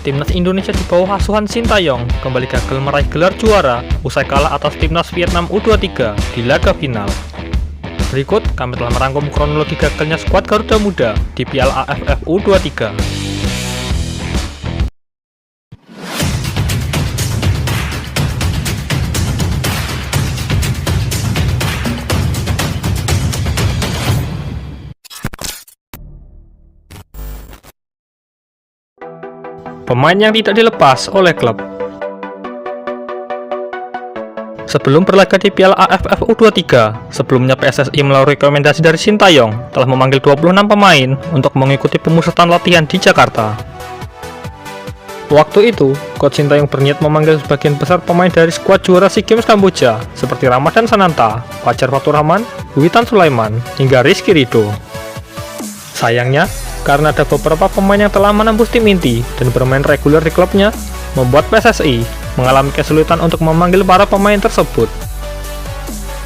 Timnas Indonesia di bawah asuhan Sintayong kembali gagal meraih gelar juara usai kalah atas Timnas Vietnam U23 di laga final. Berikut kami telah merangkum kronologi gagalnya skuad Garuda Muda di Piala AFF U23. Pemain yang tidak dilepas oleh klub. Sebelum berlaga di Piala AFF U23, sebelumnya PSSI melalui rekomendasi dari Sintayong telah memanggil 26 pemain untuk mengikuti pemusatan latihan di Jakarta. Waktu itu, Coach Sintayong berniat memanggil sebagian besar pemain dari skuad juara SEA Games Kamboja seperti Ramadan Sananta, Fajar Faturrahman, Witan Sulaiman, hingga Rizky Ridho. Sayangnya, karena ada beberapa pemain yang telah menembus tim inti dan bermain reguler di klubnya, membuat PSSI mengalami kesulitan untuk memanggil para pemain tersebut.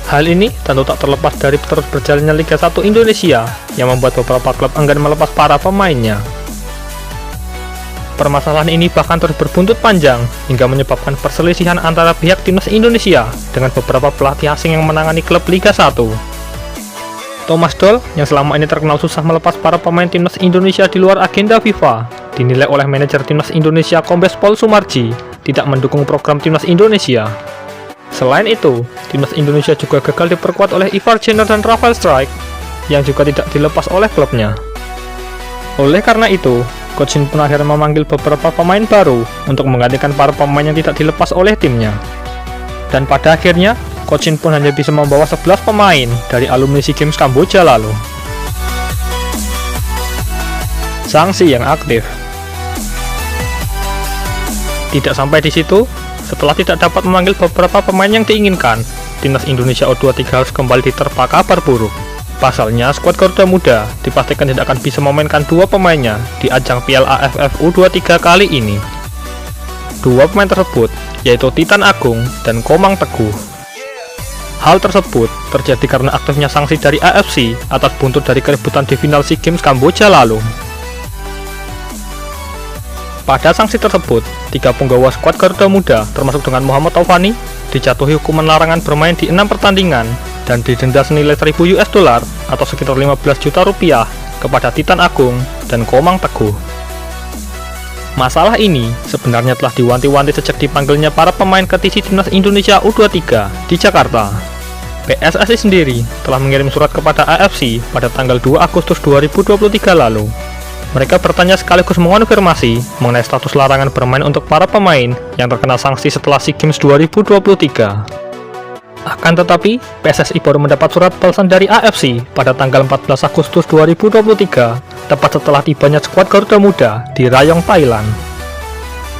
Hal ini tentu tak terlepas dari terus berjalannya Liga 1 Indonesia yang membuat beberapa klub enggan melepas para pemainnya. Permasalahan ini bahkan terus berbuntut panjang hingga menyebabkan perselisihan antara pihak Timnas Indonesia dengan beberapa pelatih asing yang menangani klub Liga 1. Thomas Doll, yang selama ini terkenal susah melepas para pemain Timnas Indonesia di luar agenda FIFA, dinilai oleh manajer Timnas Indonesia Kombes Pol Sumarji tidak mendukung program Timnas Indonesia. Selain itu, Timnas Indonesia juga gagal diperkuat oleh Ivar Jenner dan Rafael Strijk, yang juga tidak dilepas oleh klubnya. Oleh karena itu, Coach Shin pun akhirnya memanggil beberapa pemain baru untuk menggantikan para pemain yang tidak dilepas oleh timnya. Dan pada akhirnya, Coach Shin pun hanya bisa membawa 11 pemain dari alumni SEA Games Kamboja lalu. Sanksi yang aktif. Tidak sampai di situ, setelah tidak dapat memanggil beberapa pemain yang diinginkan, Timnas Indonesia U23 harus kembali diterpa kabar buruk. Pasalnya, skuad Garuda Muda dipastikan tidak akan bisa memainkan dua pemainnya di ajang Piala AFF U23 kali ini. Dua pemain tersebut yaitu Titan Agung dan Komang Teguh. Hal tersebut terjadi karena aktifnya sanksi dari AFC atas buntut dari keributan di final SEA Games Kamboja lalu. Pada sanksi tersebut, 3 penggawa skuad Garuda Muda termasuk dengan Muhammad Taufani dijatuhi hukuman larangan bermain di 6 pertandingan dan didenda senilai 1.000 US dollar atau sekitar 15 juta rupiah kepada Titan Agung dan Komang Teguh. Masalah ini sebenarnya telah diwanti-wanti sejak dipanggilnya para pemain ke TC Timnas Indonesia U23 di Jakarta. PSSI sendiri telah mengirim surat kepada AFC pada tanggal 2 Agustus 2023 lalu. Mereka bertanya sekaligus mengonfirmasi mengenai status larangan bermain untuk para pemain yang terkena sanksi setelah SEA Games 2023. Akan tetapi, PSSI baru mendapat surat balasan dari AFC pada tanggal 14 Agustus 2023, tepat setelah tibanya skuad Garuda Muda di Rayong, Thailand.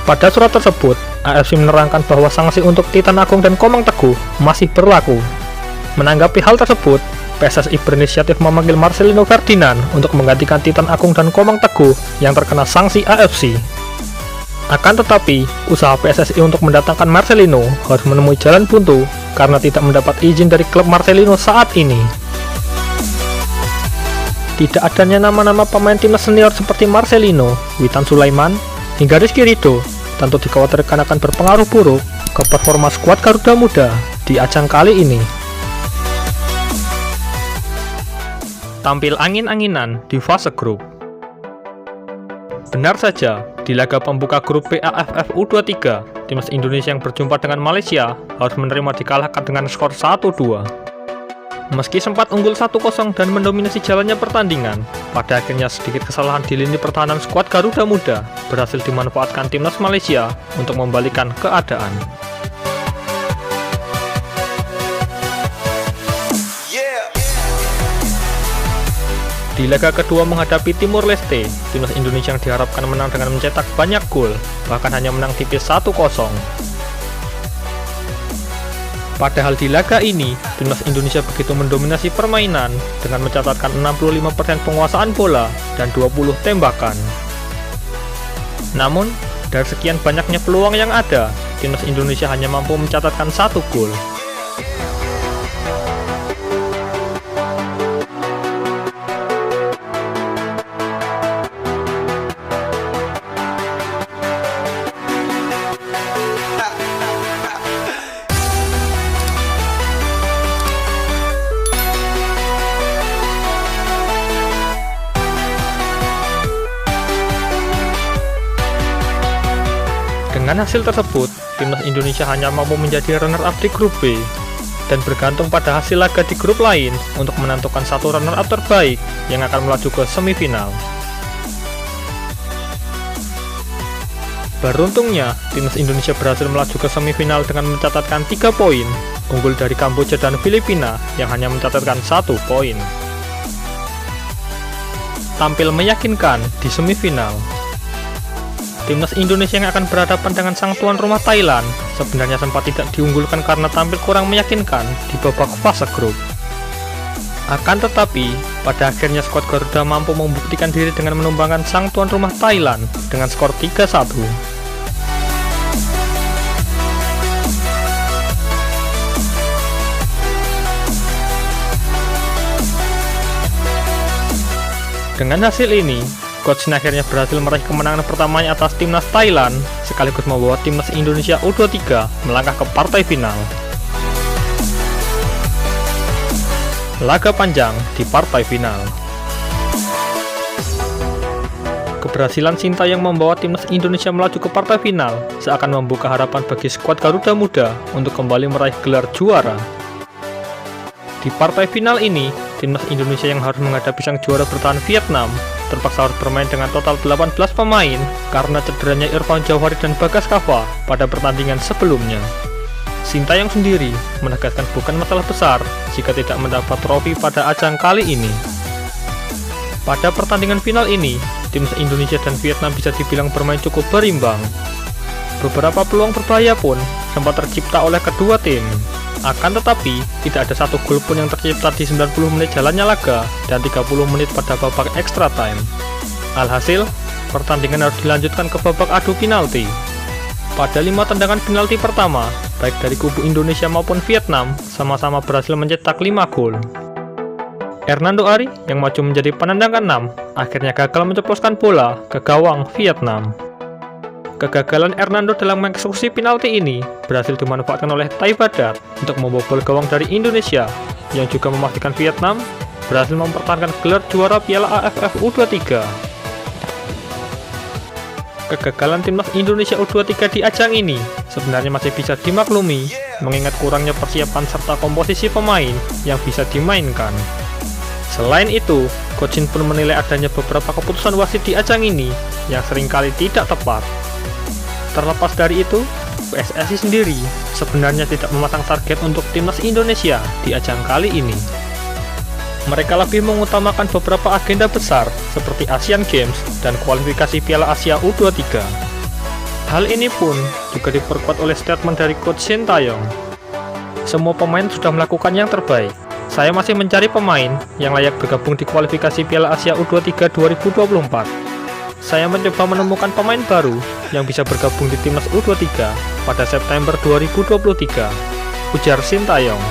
Pada surat tersebut, AFC menerangkan bahwa sanksi untuk Titan Agung dan Komang Teguh masih berlaku. Menanggapi hal tersebut, PSSI berinisiatif memanggil Marcelino Ferdinand untuk menggantikan Titan Agung dan Komang Teguh yang terkena sanksi AFC. Akan tetapi, usaha PSSI untuk mendatangkan Marcelino harus menemui jalan buntu karena tidak mendapat izin dari klub Marcelino saat ini. Tidak adanya nama-nama pemain timnas senior seperti Marcelino, Witan Sulaiman, hingga Rizky Ridho tentu dikhawatirkan akan berpengaruh buruk ke performa skuad Garuda Muda di ajang kali ini. Tampil angin-anginan di fase grup. Benar saja, di laga pembuka grup B AFF U23, Timnas Indonesia yang berjumpa dengan Malaysia harus menerima dikalahkan dengan skor 1-2. Meski sempat unggul 1-0 dan mendominasi jalannya pertandingan, pada akhirnya sedikit kesalahan di lini pertahanan skuad Garuda Muda berhasil dimanfaatkan Timnas Malaysia untuk membalikan keadaan. Di laga kedua menghadapi Timur Leste, Timnas Indonesia yang diharapkan menang dengan mencetak banyak gol, bahkan hanya menang tipis 1-0. Padahal di laga ini, Timnas Indonesia begitu mendominasi permainan dengan mencatatkan 65% penguasaan bola dan 20 tembakan. Namun, dari sekian banyaknya peluang yang ada, Timnas Indonesia hanya mampu mencatatkan 1 gol. Dengan hasil tersebut, timnas Indonesia hanya mampu menjadi runner-up di grup B dan bergantung pada hasil laga di grup lain untuk menentukan satu runner-up terbaik yang akan melaju ke semifinal. Beruntungnya, timnas Indonesia berhasil melaju ke semifinal dengan mencatatkan 3 poin, unggul dari Kamboja dan Filipina yang hanya mencatatkan 1 poin. Tampil meyakinkan di semifinal, timnas Indonesia yang akan berhadapan dengan sang tuan rumah Thailand sebenarnya sempat tidak diunggulkan karena tampil kurang meyakinkan di babak fase grup. Akan tetapi, pada akhirnya skuad Garuda mampu membuktikan diri dengan menumbangkan sang tuan rumah Thailand dengan skor 3-1. Dengan hasil ini, Coach Shin akhirnya berhasil meraih kemenangan pertamanya atas timnas Thailand, sekaligus membawa timnas Indonesia U23 melangkah ke partai final. Laga panjang di partai final. Keberhasilan Sintayong membawa timnas Indonesia melaju ke partai final seakan membuka harapan bagi skuad Garuda Muda untuk kembali meraih gelar juara. Di partai final ini, timnas Indonesia yang harus menghadapi sang juara bertahan Vietnam terpaksa harus bermain dengan total 18 pemain karena cederanya Irfan Jauhari dan Bagas Kava pada pertandingan sebelumnya. Sintayong sendiri menegaskan bukan masalah besar jika tidak mendapat trofi pada ajang kali ini. Pada pertandingan final ini, timnas Indonesia dan Vietnam bisa dibilang bermain cukup berimbang. Beberapa peluang berbahaya pun sempat tercipta oleh kedua tim. Akan tetapi, tidak ada satu gol pun yang tercipta di 90 menit jalannya laga dan 30 menit pada babak extra time. Alhasil, pertandingan harus dilanjutkan ke babak adu penalti. Pada 5 tendangan penalti pertama, baik dari kubu Indonesia maupun Vietnam, sama-sama berhasil mencetak 5 gol. Hernando Ari yang maju menjadi penendang ke-6, akhirnya gagal menceploskan bola ke gawang Vietnam. Kegagalan Hernando dalam mengeksekusi penalti ini berhasil dimanfaatkan oleh Tai Badar untuk membobol gawang dari Indonesia, yang juga memastikan Vietnam berhasil mempertahankan gelar juara Piala AFF U23. Kegagalan timnas Indonesia U23 di ajang ini sebenarnya masih bisa dimaklumi, mengingat kurangnya persiapan serta komposisi pemain yang bisa dimainkan. Selain itu, Coach Shin pun menilai adanya beberapa keputusan wasit di ajang ini yang seringkali tidak tepat. Terlepas dari itu, PSSI sendiri sebenarnya tidak memasang target untuk timnas Indonesia di ajang kali ini. Mereka lebih mengutamakan beberapa agenda besar seperti Asian Games dan kualifikasi Piala Asia U23. Hal ini pun juga diperkuat oleh statement dari Coach Sintayong. Semua pemain sudah melakukan yang terbaik. Saya masih mencari pemain yang layak bergabung di kualifikasi Piala Asia U23 2024. Saya mencoba menemukan pemain baru yang bisa bergabung di timnas U23 pada September 2023, ujar Sintayong.